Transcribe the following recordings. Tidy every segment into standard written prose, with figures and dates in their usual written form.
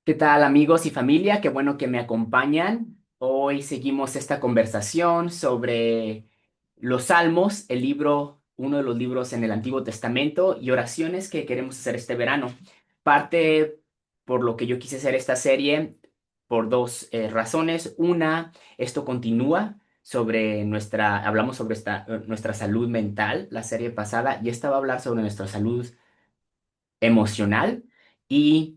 ¿Qué tal amigos y familia? Qué bueno que me acompañan. Hoy seguimos esta conversación sobre los Salmos, uno de los libros en el Antiguo Testamento y oraciones que queremos hacer este verano. Parte por lo que yo quise hacer esta serie por dos razones. Una, esto continúa hablamos sobre nuestra salud mental la serie pasada y esta va a hablar sobre nuestra salud emocional y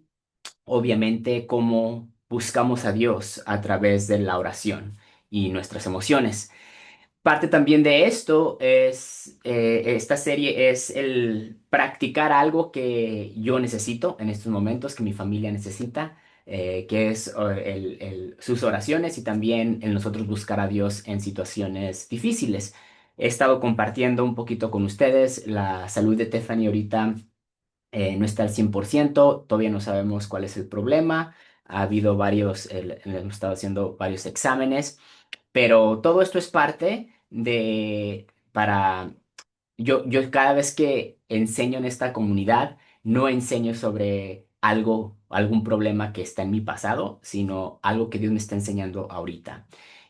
obviamente cómo buscamos a Dios a través de la oración y nuestras emociones. Parte también de esta serie es el practicar algo que yo necesito en estos momentos, que mi familia necesita, que es sus oraciones y también el nosotros buscar a Dios en situaciones difíciles. He estado compartiendo un poquito con ustedes la salud de Tiffany ahorita no está al 100%, todavía no sabemos cuál es el problema. Ha habido hemos estado haciendo varios exámenes, pero todo esto es parte yo cada vez que enseño en esta comunidad, no enseño sobre algún problema que está en mi pasado, sino algo que Dios me está enseñando ahorita.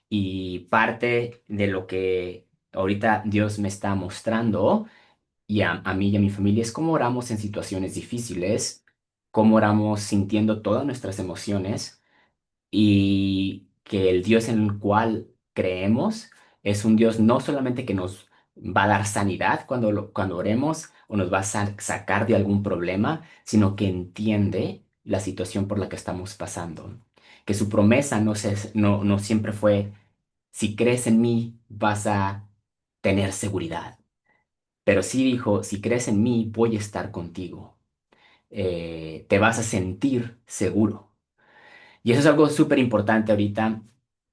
Y parte de lo que ahorita Dios me está mostrando y a mí y a mi familia es cómo oramos en situaciones difíciles, cómo oramos sintiendo todas nuestras emociones y que el Dios en el cual creemos es un Dios no solamente que nos va a dar sanidad cuando oremos o nos va a sacar de algún problema, sino que entiende la situación por la que estamos pasando. Que su promesa no siempre fue, si crees en mí, vas a tener seguridad. Pero sí dijo, si crees en mí, voy a estar contigo. Te vas a sentir seguro. Y eso es algo súper importante ahorita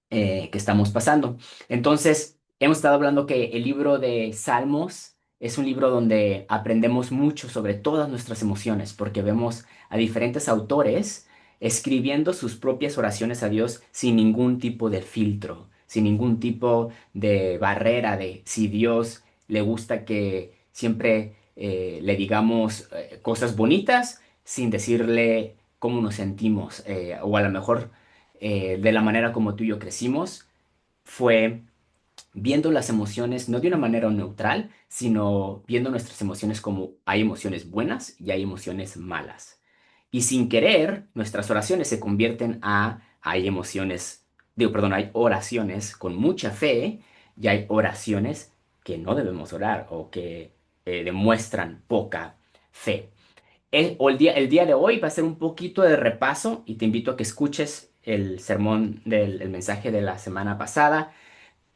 que estamos pasando. Entonces, hemos estado hablando que el libro de Salmos es un libro donde aprendemos mucho sobre todas nuestras emociones, porque vemos a diferentes autores escribiendo sus propias oraciones a Dios sin ningún tipo de filtro, sin ningún tipo de barrera de si Dios le gusta que siempre le digamos cosas bonitas sin decirle cómo nos sentimos, o a lo mejor de la manera como tú y yo crecimos, fue viendo las emociones no de una manera neutral, sino viendo nuestras emociones como hay emociones buenas y hay emociones malas. Y sin querer, nuestras oraciones se convierten hay hay oraciones con mucha fe y hay oraciones que no debemos orar o que demuestran poca fe. El día de hoy va a ser un poquito de repaso y te invito a que escuches el mensaje de la semana pasada,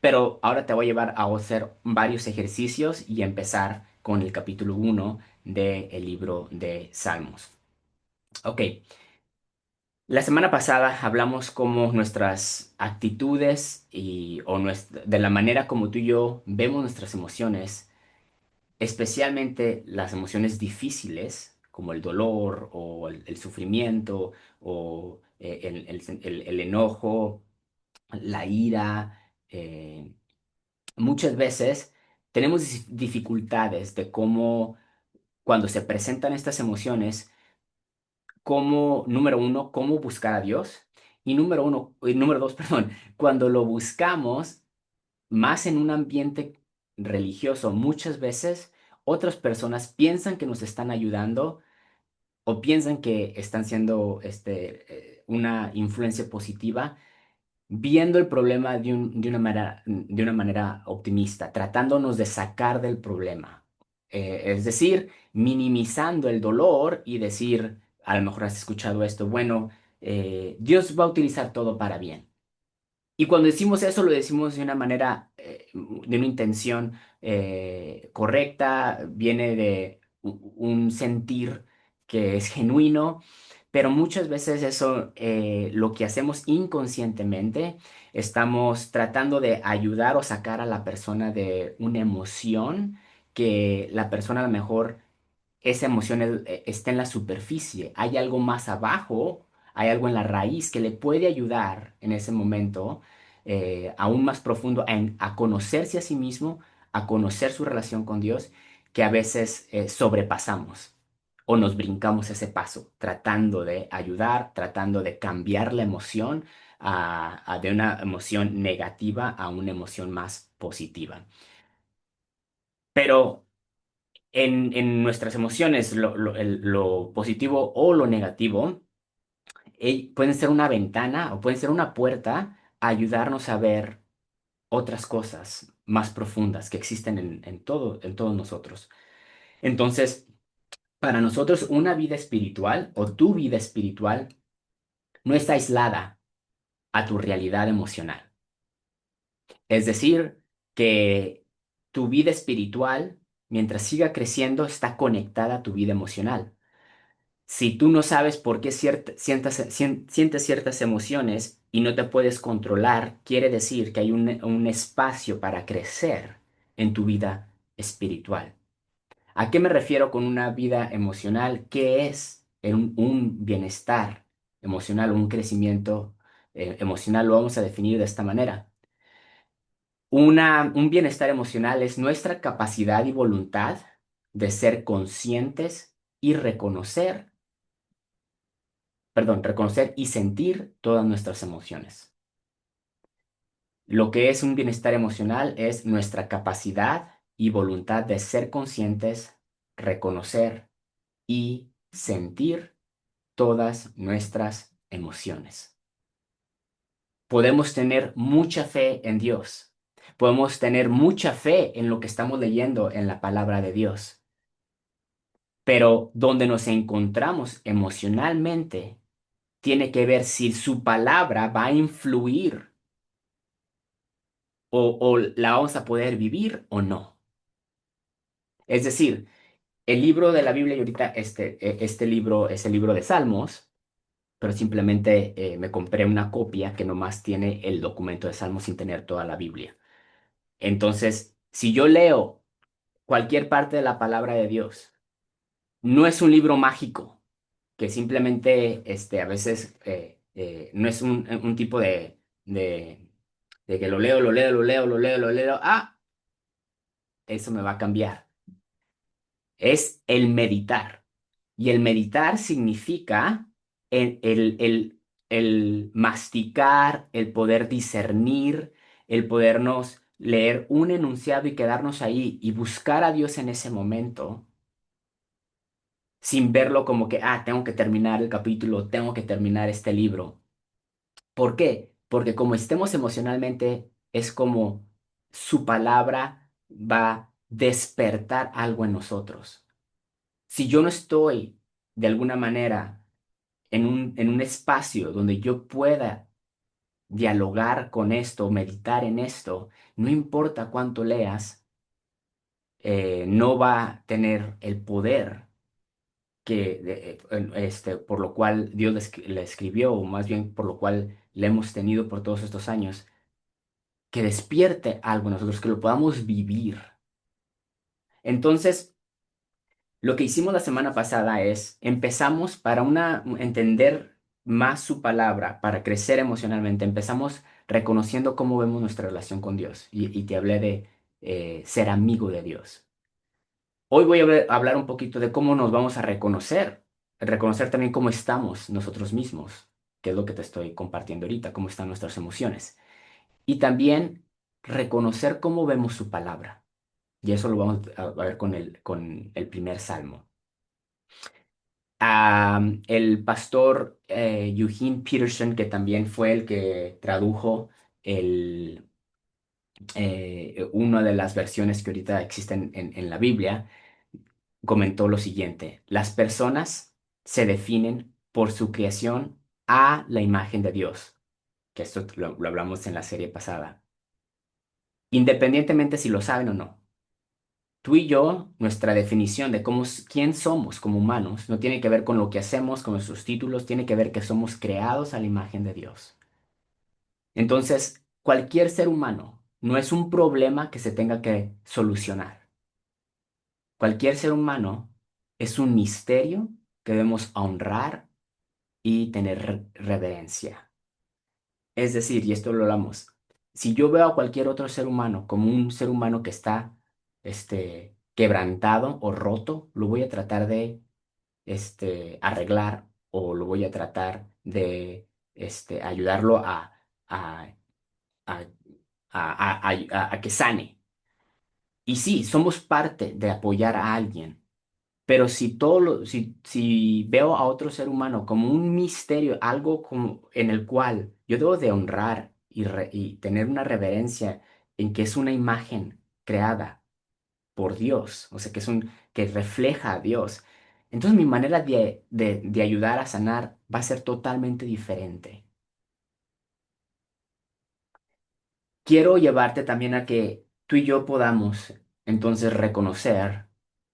pero ahora te voy a llevar a hacer varios ejercicios y empezar con el capítulo uno del libro de Salmos. Ok, la semana pasada hablamos cómo nuestras actitudes de la manera como tú y yo vemos nuestras emociones, especialmente las emociones difíciles, como el dolor o el sufrimiento o el enojo, la ira. Muchas veces tenemos dificultades de cómo, cuando se presentan estas emociones, número uno, cómo buscar a Dios. Y número dos, perdón, cuando lo buscamos más en un ambiente religioso, muchas veces otras personas piensan que nos están ayudando o piensan que están siendo una influencia positiva, viendo el problema de una manera optimista, tratándonos de sacar del problema. Es decir, minimizando el dolor y decir, a lo mejor has escuchado esto, bueno, Dios va a utilizar todo para bien. Y cuando decimos eso, lo decimos de una manera, de una intención correcta, viene de un sentir que es genuino, pero muchas veces eso, lo que hacemos inconscientemente, estamos tratando de ayudar o sacar a la persona de una emoción que la persona a lo mejor esa emoción está en la superficie. Hay algo más abajo, hay algo en la raíz que le puede ayudar en ese momento, aún más profundo, a conocerse a sí mismo, a conocer su relación con Dios, que a veces sobrepasamos o nos brincamos ese paso, tratando de ayudar, tratando de cambiar la emoción de una emoción negativa a una emoción más positiva. Pero en nuestras emociones, lo positivo o lo negativo, pueden ser una ventana o pueden ser una puerta a ayudarnos a ver otras cosas más profundas que existen en todos nosotros. Entonces, para nosotros, una vida espiritual o tu vida espiritual no está aislada a tu realidad emocional. Es decir, que tu vida espiritual, mientras siga creciendo, está conectada a tu vida emocional. Si tú no sabes por qué sientes ciertas emociones y no te puedes controlar, quiere decir que hay un espacio para crecer en tu vida espiritual. ¿A qué me refiero con una vida emocional? ¿Qué es un bienestar emocional, un crecimiento emocional? Lo vamos a definir de esta manera. Un bienestar emocional es nuestra capacidad y voluntad de ser conscientes y reconocer y sentir todas nuestras emociones. Lo que es un bienestar emocional es nuestra capacidad y voluntad de ser conscientes, reconocer y sentir todas nuestras emociones. Podemos tener mucha fe en Dios. Podemos tener mucha fe en lo que estamos leyendo en la palabra de Dios. Pero donde nos encontramos emocionalmente tiene que ver si su palabra va a influir o la vamos a poder vivir o no. Es decir, el libro de la Biblia, y ahorita este libro es el libro de Salmos, pero simplemente me compré una copia que nomás tiene el documento de Salmos sin tener toda la Biblia. Entonces, si yo leo cualquier parte de la palabra de Dios, no es un libro mágico que simplemente a veces no es un tipo de que lo leo, lo leo, lo leo, lo leo, lo leo. Ah, eso me va a cambiar. Es el meditar. Y el meditar significa el masticar, el poder discernir, el podernos leer un enunciado y quedarnos ahí y buscar a Dios en ese momento, sin verlo como que, tengo que terminar el capítulo, tengo que terminar este libro. ¿Por qué? Porque como estemos emocionalmente, es como su palabra va a despertar algo en nosotros. Si yo no estoy de alguna manera en un espacio donde yo pueda dialogar con esto, meditar en esto, no importa cuánto leas, no va a tener el poder por lo cual Dios le escribió, o más bien por lo cual le hemos tenido por todos estos años, que despierte algo en nosotros, que lo podamos vivir. Entonces, lo que hicimos la semana pasada es empezamos para entender más su palabra, para crecer emocionalmente. Empezamos reconociendo cómo vemos nuestra relación con Dios y te hablé de ser amigo de Dios. Hoy voy a hablar un poquito de cómo nos vamos a reconocer también cómo estamos nosotros mismos, que es lo que te estoy compartiendo ahorita, cómo están nuestras emociones. Y también reconocer cómo vemos su palabra. Y eso lo vamos a ver con el primer salmo. El pastor Eugene Peterson, que también fue el que tradujo una de las versiones que ahorita existen en la Biblia, comentó lo siguiente: las personas se definen por su creación a la imagen de Dios, que esto lo hablamos en la serie pasada, independientemente si lo saben o no. Tú y yo, nuestra definición de quién somos como humanos, no tiene que ver con lo que hacemos, con nuestros títulos, tiene que ver que somos creados a la imagen de Dios. Entonces, cualquier ser humano no es un problema que se tenga que solucionar. Cualquier ser humano es un misterio que debemos honrar y tener reverencia. Es decir, y esto lo hablamos, si yo veo a cualquier otro ser humano como un ser humano que está quebrantado o roto, lo voy a tratar de arreglar o lo voy a tratar de ayudarlo a, a, a que sane. Y sí, somos parte de apoyar a alguien, pero si veo a otro ser humano como un misterio, algo como en el cual yo debo de honrar y tener una reverencia en que es una imagen creada por Dios, o sea, que refleja a Dios. Entonces mi manera de ayudar a sanar va a ser totalmente diferente. Quiero llevarte también a que tú y yo podamos entonces reconocer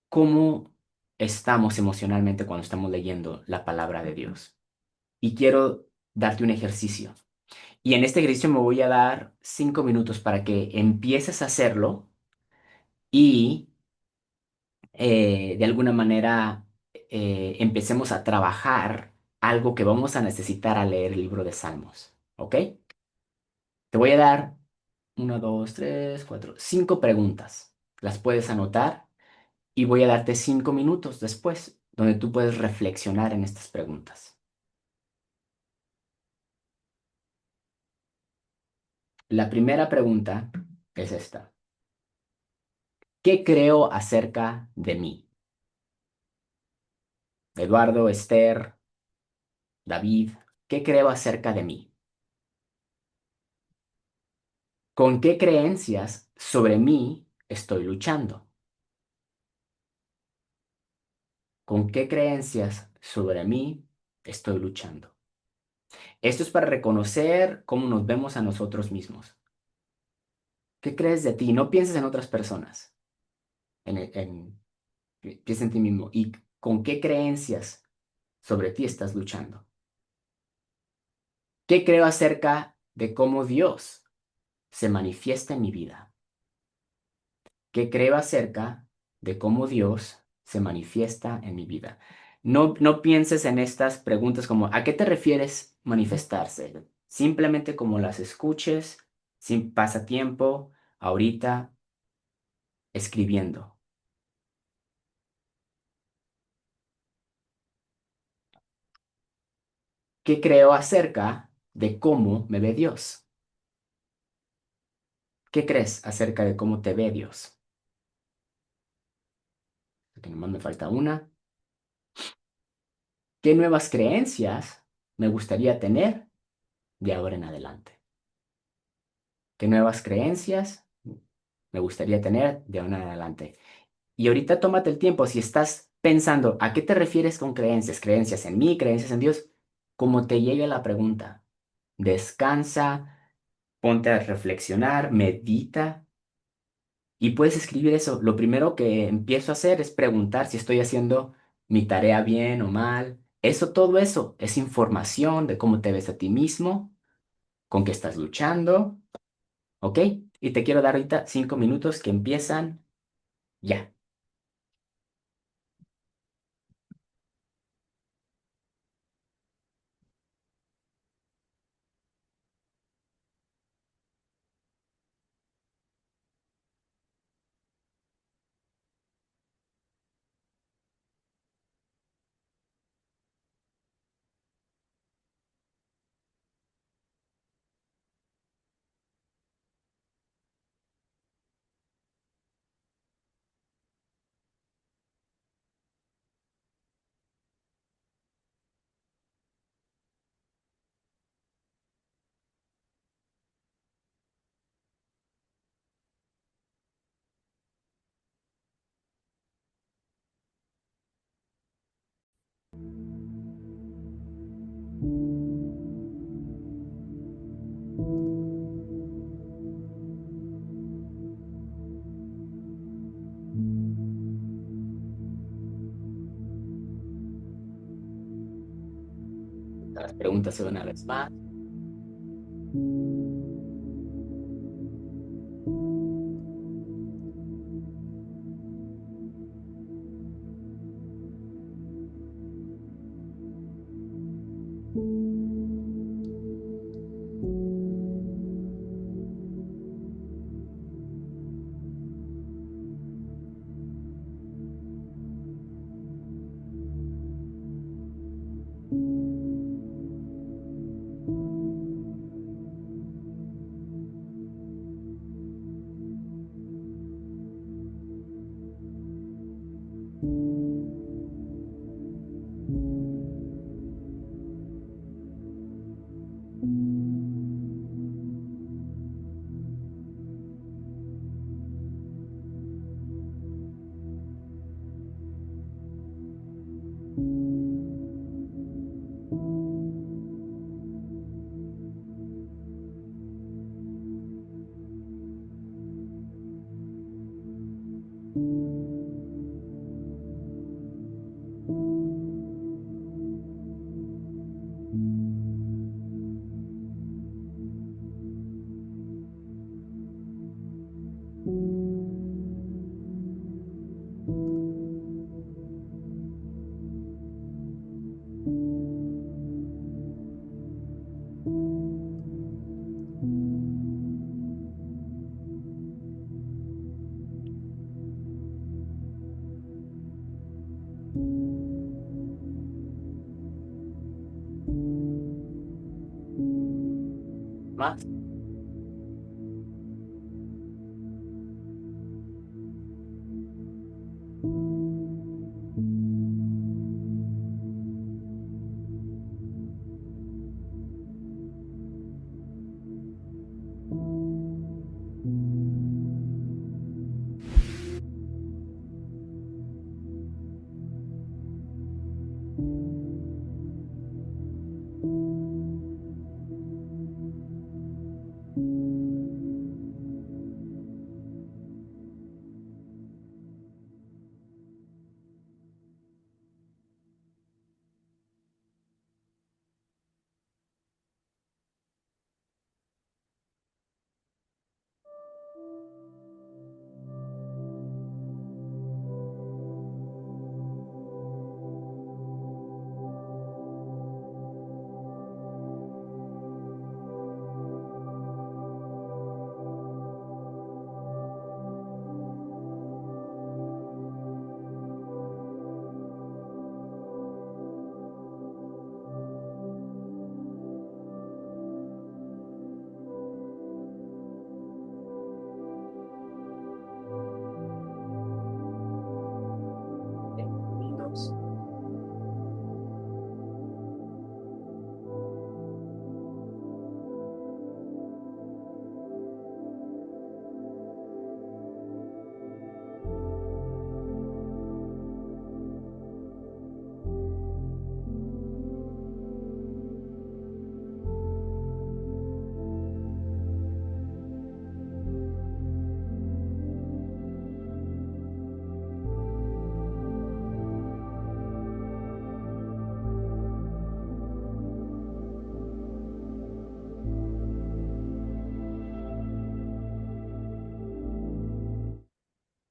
cómo estamos emocionalmente cuando estamos leyendo la palabra de Dios. Y quiero darte un ejercicio. Y en este ejercicio me voy a dar 5 minutos para que empieces a hacerlo y de alguna manera empecemos a trabajar algo que vamos a necesitar al leer el libro de Salmos. ¿Ok? Te voy a dar 1, 2, 3, 4, 5 preguntas. Las puedes anotar y voy a darte 5 minutos después, donde tú puedes reflexionar en estas preguntas. La primera pregunta es esta. ¿Qué creo acerca de mí? Eduardo, Esther, David, ¿qué creo acerca de mí? ¿Con qué creencias sobre mí estoy luchando? ¿Con qué creencias sobre mí estoy luchando? Esto es para reconocer cómo nos vemos a nosotros mismos. ¿Qué crees de ti? No pienses en otras personas, piensa en ti mismo. ¿Y con qué creencias sobre ti estás luchando? ¿Qué creo acerca de cómo Dios se manifiesta en mi vida? ¿Qué creo acerca de cómo Dios se manifiesta en mi vida? No pienses en estas preguntas como ¿a qué te refieres manifestarse? Simplemente como las escuches, sin pasatiempo, ahorita, escribiendo. ¿Qué creo acerca de cómo me ve Dios? ¿Qué crees acerca de cómo te ve Dios? Que nomás me falta una. ¿Qué nuevas creencias me gustaría tener de ahora en adelante? ¿Qué nuevas creencias me gustaría tener de ahora en adelante? Y ahorita tómate el tiempo, si estás pensando, ¿a qué te refieres con creencias? ¿Creencias en mí, creencias en Dios? Como te llegue la pregunta, descansa, ponte a reflexionar, medita y puedes escribir eso. Lo primero que empiezo a hacer es preguntar si estoy haciendo mi tarea bien o mal. Todo eso es información de cómo te ves a ti mismo, con qué estás luchando, ¿ok? Y te quiero dar ahorita 5 minutos que empiezan ya. Las preguntas una vez más. más.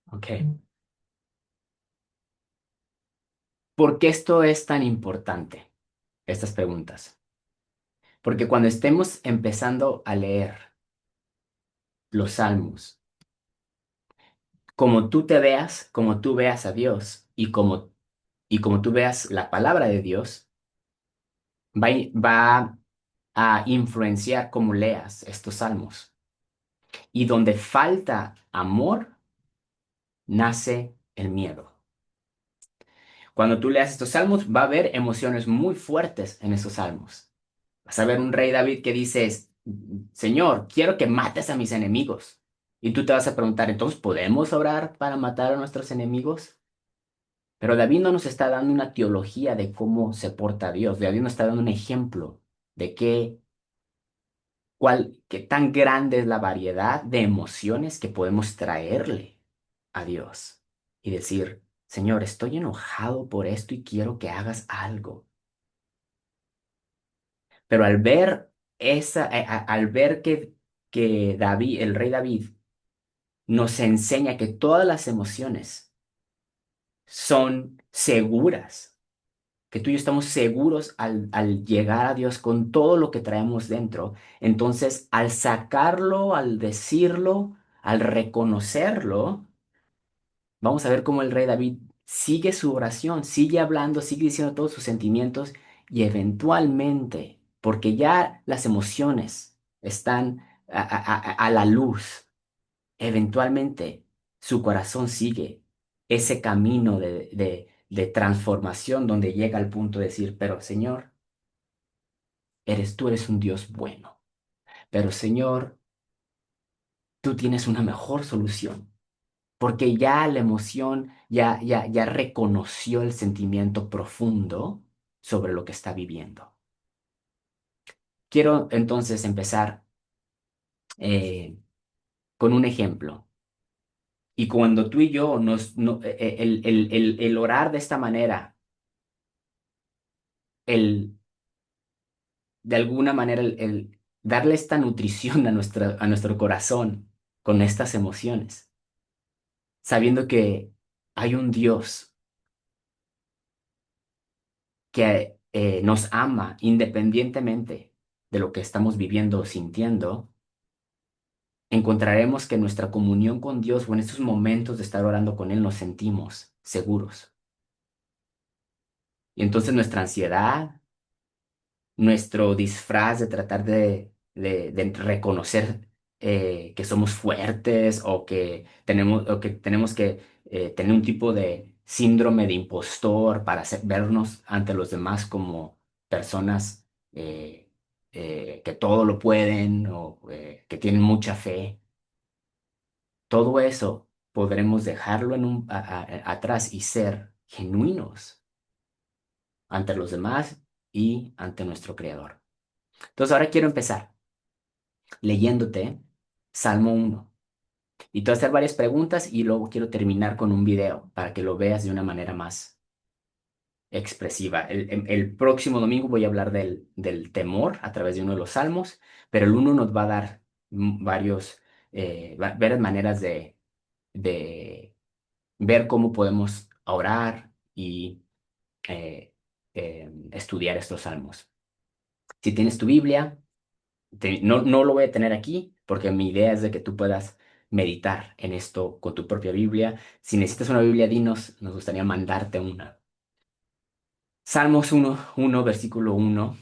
Ok. ¿Por qué esto es tan importante? Estas preguntas. Porque cuando estemos empezando a leer los salmos, como tú te veas, como tú veas a Dios y como tú veas la palabra de Dios, va a influenciar cómo leas estos salmos. Y donde falta amor, nace el miedo. Cuando tú leas estos salmos, va a haber emociones muy fuertes en esos salmos. Vas a ver un rey David que dice, Señor, quiero que mates a mis enemigos. Y tú te vas a preguntar, entonces, ¿podemos orar para matar a nuestros enemigos? Pero David no nos está dando una teología de cómo se porta Dios. David nos está dando un ejemplo de qué tan grande es la variedad de emociones que podemos traerle a Dios. Y decir, Señor, estoy enojado por esto y quiero que hagas algo. Pero al ver que David, el rey David, nos enseña que todas las emociones son seguras, que tú y yo estamos seguros al llegar a Dios con todo lo que traemos dentro, entonces al sacarlo, al decirlo, al reconocerlo, vamos a ver cómo el rey David sigue su oración, sigue hablando, sigue diciendo todos sus sentimientos y eventualmente, porque ya las emociones están a la luz, eventualmente su corazón sigue ese camino de transformación donde llega al punto de decir, pero Señor, tú eres un Dios bueno, pero Señor, tú tienes una mejor solución. Porque ya la emoción ya reconoció el sentimiento profundo sobre lo que está viviendo. Quiero entonces empezar eh, con un ejemplo. Y cuando tú y yo el orar de esta manera, el, de alguna manera, el darle esta nutrición a nuestro corazón con estas emociones, sabiendo que hay un Dios que nos ama independientemente de lo que estamos viviendo o sintiendo, encontraremos que nuestra comunión con Dios o en estos momentos de estar orando con Él nos sentimos seguros. Y entonces nuestra ansiedad, nuestro disfraz de tratar de reconocer que somos fuertes o que tenemos que tener un tipo de síndrome de impostor para vernos ante los demás como personas que todo lo pueden o que tienen mucha fe. Todo eso podremos dejarlo atrás y ser genuinos ante los demás y ante nuestro Creador. Entonces ahora quiero empezar leyéndote Salmo 1. Y te voy a hacer varias preguntas y luego quiero terminar con un video para que lo veas de una manera más expresiva. El próximo domingo voy a hablar del temor a través de uno de los salmos, pero el uno nos va a dar varias maneras de ver cómo podemos orar y estudiar estos salmos. Si tienes tu Biblia, no lo voy a tener aquí porque mi idea es de que tú puedas meditar en esto con tu propia Biblia. Si necesitas una Biblia, dinos, nos gustaría mandarte una. Salmos 1, versículo 1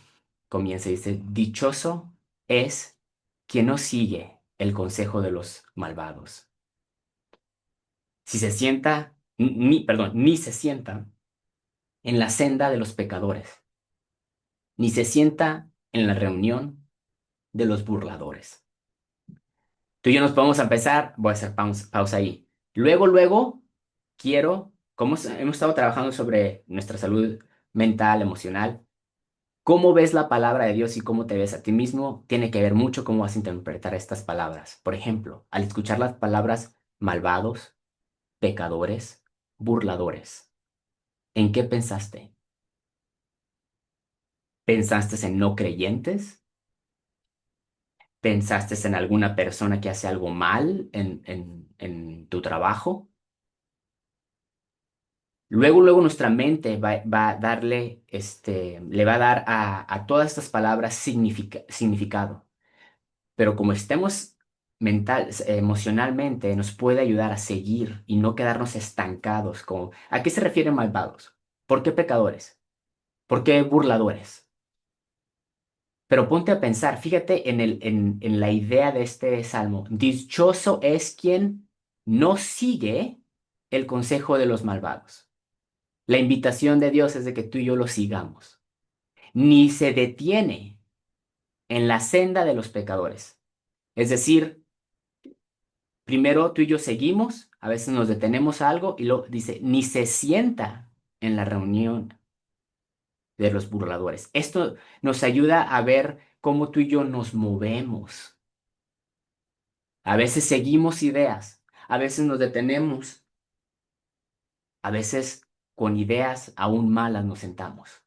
comienza y dice, dichoso es quien no sigue el consejo de los malvados. Si se sienta, ni se sienta en la senda de los pecadores, ni se sienta en la reunión de los burladores. Tú y yo nos podemos empezar, voy a hacer pausa ahí. Luego, como hemos estado trabajando sobre nuestra salud mental, emocional, cómo ves la palabra de Dios y cómo te ves a ti mismo, tiene que ver mucho cómo vas a interpretar estas palabras. Por ejemplo, al escuchar las palabras malvados, pecadores, burladores, ¿en qué pensaste? ¿Pensaste en no creyentes? ¿Pensaste en alguna persona que hace algo mal en tu trabajo? Luego nuestra mente va a darle, le va a dar a todas estas palabras significado. Pero como estemos emocionalmente, nos puede ayudar a seguir y no quedarnos estancados. ¿A qué se refieren malvados? ¿Por qué pecadores? ¿Por qué burladores? Pero ponte a pensar, fíjate en la idea de este salmo. Dichoso es quien no sigue el consejo de los malvados. La invitación de Dios es de que tú y yo lo sigamos. Ni se detiene en la senda de los pecadores. Es decir, primero tú y yo seguimos, a veces nos detenemos a algo y luego dice, ni se sienta en la reunión de los burladores. Esto nos ayuda a ver cómo tú y yo nos movemos. A veces seguimos ideas, a veces nos detenemos, a veces con ideas aún malas nos sentamos.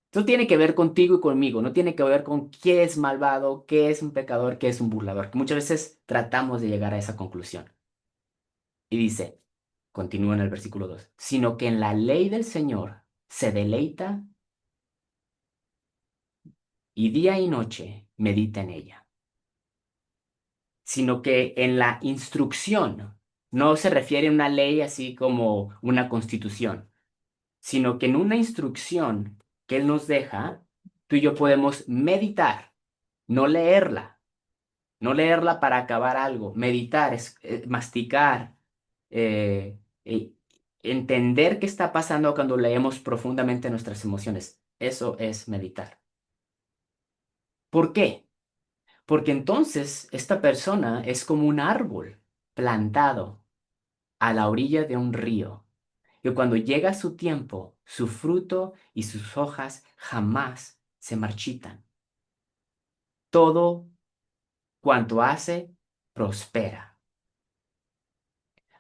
Esto tiene que ver contigo y conmigo, no tiene que ver con qué es malvado, qué es un pecador, qué es un burlador, que muchas veces tratamos de llegar a esa conclusión. Y dice, continúa en el versículo 2, sino que en la ley del Señor se deleita y día y noche medita en ella. Sino que en la instrucción no se refiere a una ley así como una constitución, sino que en una instrucción que Él nos deja, tú y yo podemos meditar, no leerla, no leerla para acabar algo. Meditar es masticar, eh, eh, entender qué está pasando cuando leemos profundamente nuestras emociones. Eso es meditar. ¿Por qué? Porque entonces esta persona es como un árbol plantado a la orilla de un río, que cuando llega su tiempo, su fruto y sus hojas jamás se marchitan. Todo cuanto hace, prospera.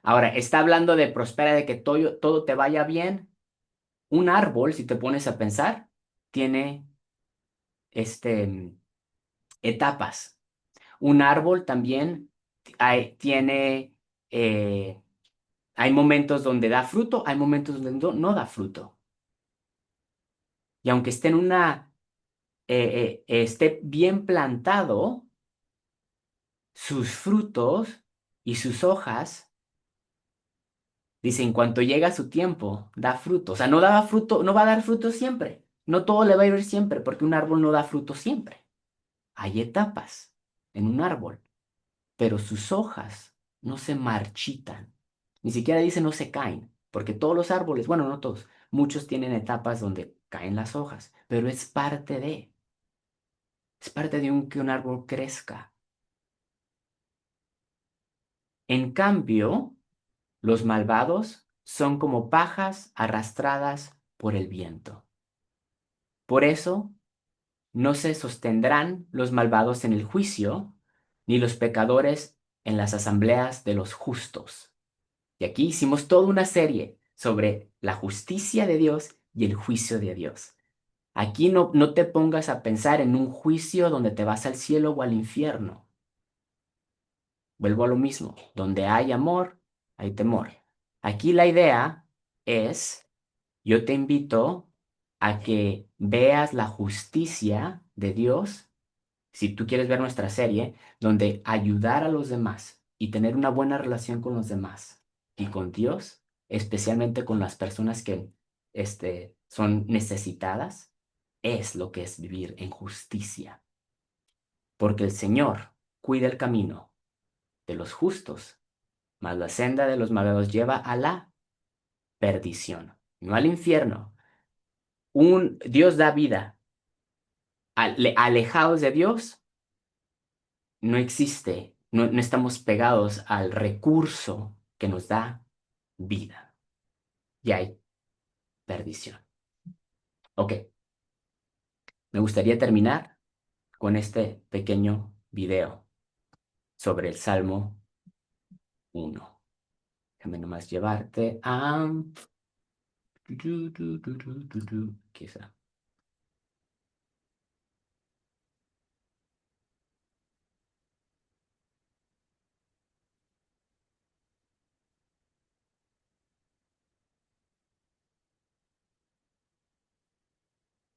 Ahora, está hablando de prospera, de que todo te vaya bien. Un árbol, si te pones a pensar, tiene este, etapas. Un árbol también tiene, hay momentos donde da fruto, hay momentos donde no da fruto. Y aunque esté bien plantado, sus frutos y sus hojas, dice, en cuanto llega su tiempo, da fruto. O sea, no da fruto, no va a dar fruto siempre. No todo le va a ir siempre, porque un árbol no da fruto siempre. Hay etapas en un árbol, pero sus hojas no se marchitan. Ni siquiera dice no se caen, porque todos los árboles, bueno, no todos, muchos tienen etapas donde caen las hojas, pero es parte de que un árbol crezca. En cambio, los malvados son como pajas arrastradas por el viento. Por eso, no se sostendrán los malvados en el juicio, ni los pecadores en las asambleas de los justos. Y aquí hicimos toda una serie sobre la justicia de Dios y el juicio de Dios. Aquí no te pongas a pensar en un juicio donde te vas al cielo o al infierno. Vuelvo a lo mismo, donde hay amor, hay temor. Aquí la idea es, yo te invito a que veas la justicia de Dios, si tú quieres ver nuestra serie, donde ayudar a los demás y tener una buena relación con los demás y con Dios, especialmente con las personas que son necesitadas, es lo que es vivir en justicia. Porque el Señor cuida el camino de los justos, mas la senda de los malvados lleva a la perdición, no al infierno. Dios da vida. Alejados de Dios, no existe, no estamos pegados al recurso que nos da vida. Y hay perdición. Ok, me gustaría terminar con este pequeño video sobre el Salmo 1. Déjame nomás llevarte a... Quizá.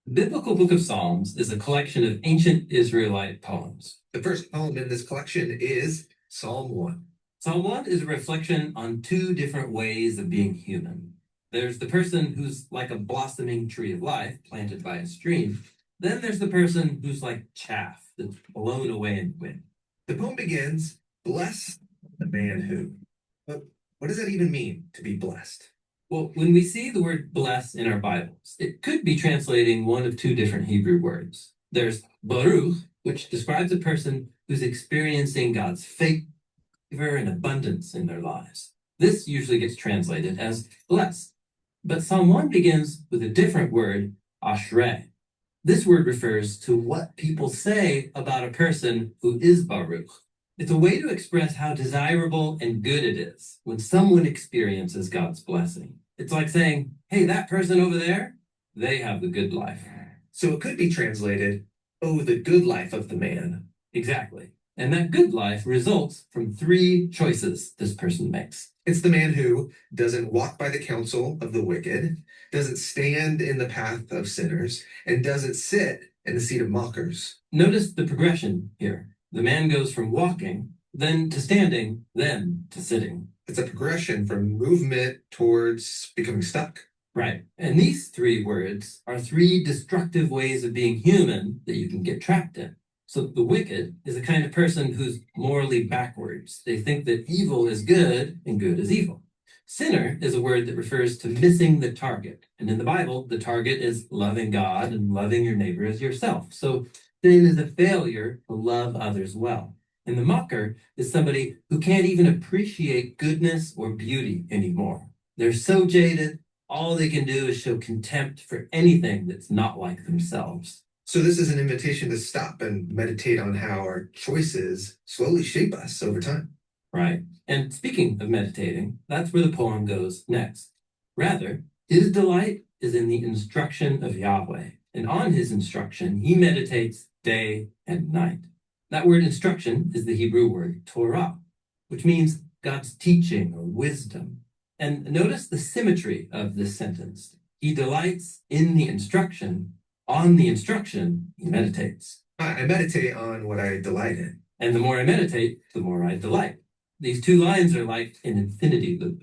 The biblical book of Psalms is a collection of ancient Israelite poems. The first poem in this collection is Psalm 1. Psalm 1 is a reflection on two different ways of being human. There's the person who's like a blossoming tree of life planted by a stream. Then there's the person who's like chaff that's blown away in the wind. The poem begins, bless the man who. But what does that even mean, to be blessed? Well, when we see the word bless in our Bibles, it could be translating one of two different Hebrew words. There's Baruch, which describes a person who's experiencing God's favor and abundance in their lives. This usually gets translated as blessed. But Psalm 1 begins with a different word, ashrei. This word refers to what people say about a person who is Baruch. It's a way to express how desirable and good it is when someone experiences God's blessing. It's like saying, hey, that person over there, they have the good life. So it could be translated, oh, the good life of the man. Exactly. And that good life results from three choices this person makes. It's the man who doesn't walk by the counsel of the wicked, doesn't stand in the path of sinners, and doesn't sit in the seat of mockers. Notice the progression here. The man goes from walking, then to standing, then to sitting. It's a progression from movement towards becoming stuck. Right. And these three words are three destructive ways of being human that you can get trapped in. So the wicked is a kind of person who's morally backwards. They think that evil is good and good is evil. Sinner is a word that refers to missing the target. And in the Bible, the target is loving God and loving your neighbor as yourself. So sin is a failure to love others well. And the mocker is somebody who can't even appreciate goodness or beauty anymore. They're so jaded, all they can do is show contempt for anything that's not like themselves. So this is an invitation to stop and meditate on how our choices slowly shape us over time. Right. And speaking of meditating, that's where the poem goes next. Rather, his delight is in the instruction of Yahweh. And on his instruction, he meditates day and night. That word instruction is the Hebrew word Torah, which means God's teaching or wisdom. And notice the symmetry of this sentence. He delights in the instruction. On the instruction, he meditates. I meditate on what I delight in. And the more I meditate, the more I delight. These two lines are like an infinity loop.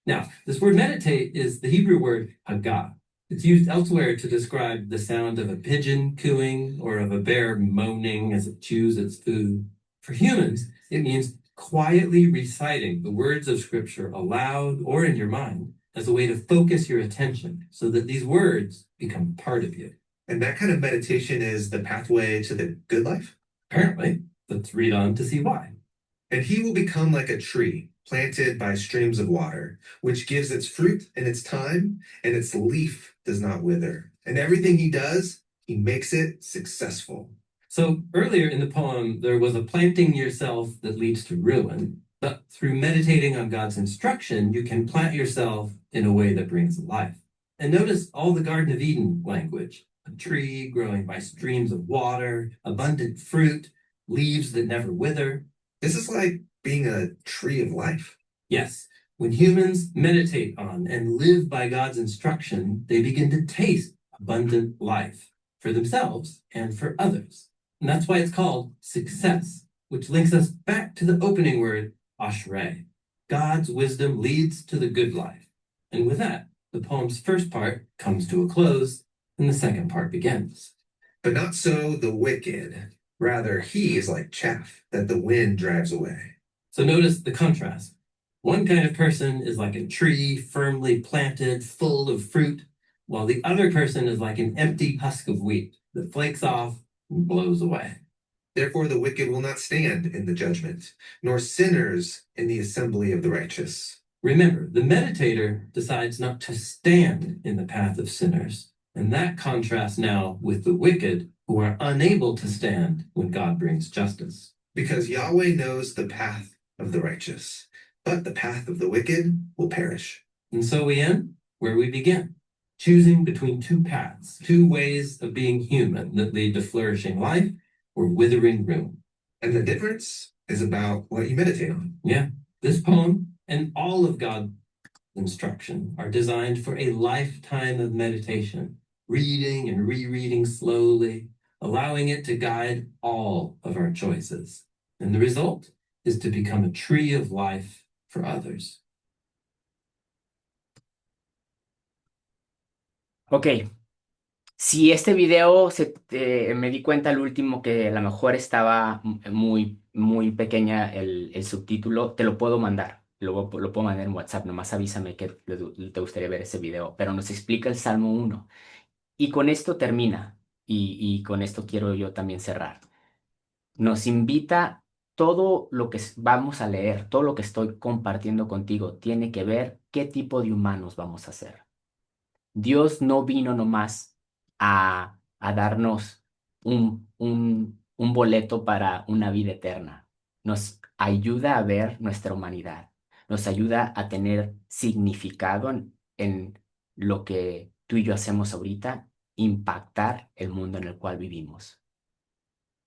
Now, this word meditate is the Hebrew word hagah. It's used elsewhere to describe the sound of a pigeon cooing or of a bear moaning as it chews its food. For humans, it means quietly reciting the words of Scripture aloud or in your mind as a way to focus your attention so that these words become part of you. And that kind of meditation is the pathway to the good life. Apparently, let's read on to see why. And he will become like a tree planted by streams of water, which gives its fruit in its time, and its leaf does not wither. And everything he does, he makes it successful. So earlier in the poem, there was a planting yourself that leads to ruin, but through meditating on God's instruction, you can plant yourself in a way that brings life. And notice all the Garden of Eden language: a tree growing by streams of water, abundant fruit, leaves that never wither. This is like being a tree of life. Yes, when humans meditate on and live by God's instruction, they begin to taste abundant life for themselves and for others. And that's why it's called success, which links us back to the opening word, ashrei. God's wisdom leads to the good life. And with that, the poem's first part comes to a close and the second part begins. But not so the wicked. Rather, he is like chaff that the wind drives away. So notice the contrast. One kind of person is like a tree firmly planted, full of fruit, while the other person is like an empty husk of wheat that flakes off and blows away. Therefore, the wicked will not stand in the judgment, nor sinners in the assembly of the righteous. Remember, the meditator decides not to stand in the path of sinners, and that contrasts now with the wicked who are unable to stand when God brings justice. Because Yahweh knows the path of the righteous, but the path of the wicked will perish. And so we end where we begin, choosing between two paths, two ways of being human that lead to flourishing life or withering ruin. And the difference is about what you meditate on. Yeah, this poem and all of God's instruction are designed for a lifetime of meditation, reading and rereading slowly, allowing it to guide all of our choices. And the result is to become a tree of life for others. Ok, si este video me di cuenta al último que a lo mejor estaba muy pequeña el subtítulo, te lo puedo mandar. Lo puedo mandar en WhatsApp, nomás avísame que te gustaría ver ese video. Pero nos explica el Salmo 1. Y con esto termina. Y con esto quiero yo también cerrar. Nos invita todo lo que vamos a leer, todo lo que estoy compartiendo contigo, tiene que ver qué tipo de humanos vamos a ser. Dios no vino nomás a darnos un boleto para una vida eterna. Nos ayuda a ver nuestra humanidad. Nos ayuda a tener significado en lo que tú y yo hacemos ahorita, impactar el mundo en el cual vivimos.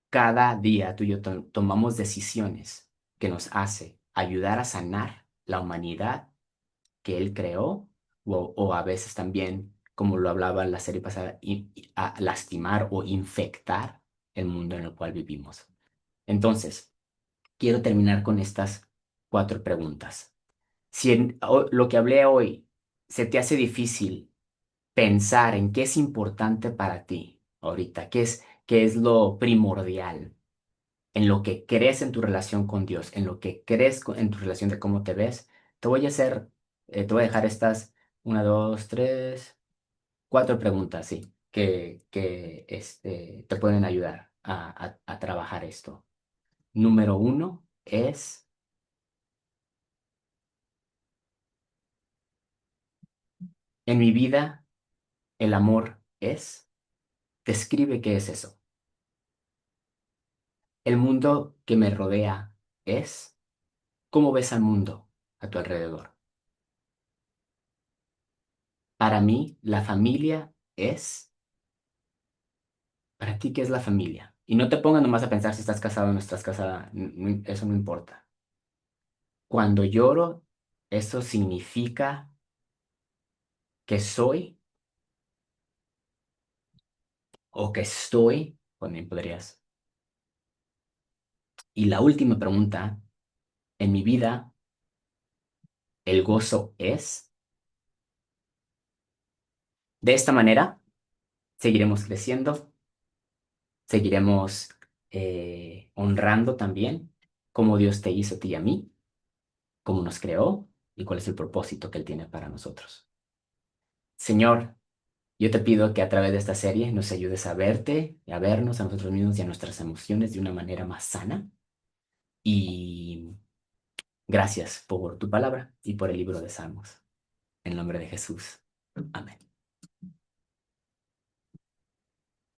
Cada día tú y yo tomamos decisiones que nos hace ayudar a sanar la humanidad que Él creó o a veces también, como lo hablaba en la serie pasada, a lastimar o infectar el mundo en el cual vivimos. Entonces, quiero terminar con estas 4 preguntas. Si lo que hablé hoy se te hace difícil pensar en qué es importante para ti ahorita, qué es lo primordial, en lo que crees en tu relación con Dios, en lo que crees en tu relación de cómo te ves, te voy a hacer, te voy a dejar estas 1, 2, 3, 4 preguntas, sí, que te pueden ayudar a trabajar esto. Número 1 es, en mi vida, el amor es, describe qué es eso. El mundo que me rodea es, ¿cómo ves al mundo a tu alrededor? Para mí, la familia es, ¿para ti qué es la familia? Y no te pongas nomás a pensar si estás casado o no estás casada, eso no importa. Cuando lloro, eso significa que soy o que estoy, también podrías. Y la última pregunta, en mi vida, ¿el gozo es? De esta manera, seguiremos creciendo, seguiremos honrando también cómo Dios te hizo a ti y a mí, cómo nos creó y cuál es el propósito que Él tiene para nosotros. Señor, yo te pido que a través de esta serie nos ayudes a verte, a vernos a nosotros mismos y a nuestras emociones de una manera más sana. Y gracias por tu palabra y por el libro de Salmos. En nombre de Jesús. Amén.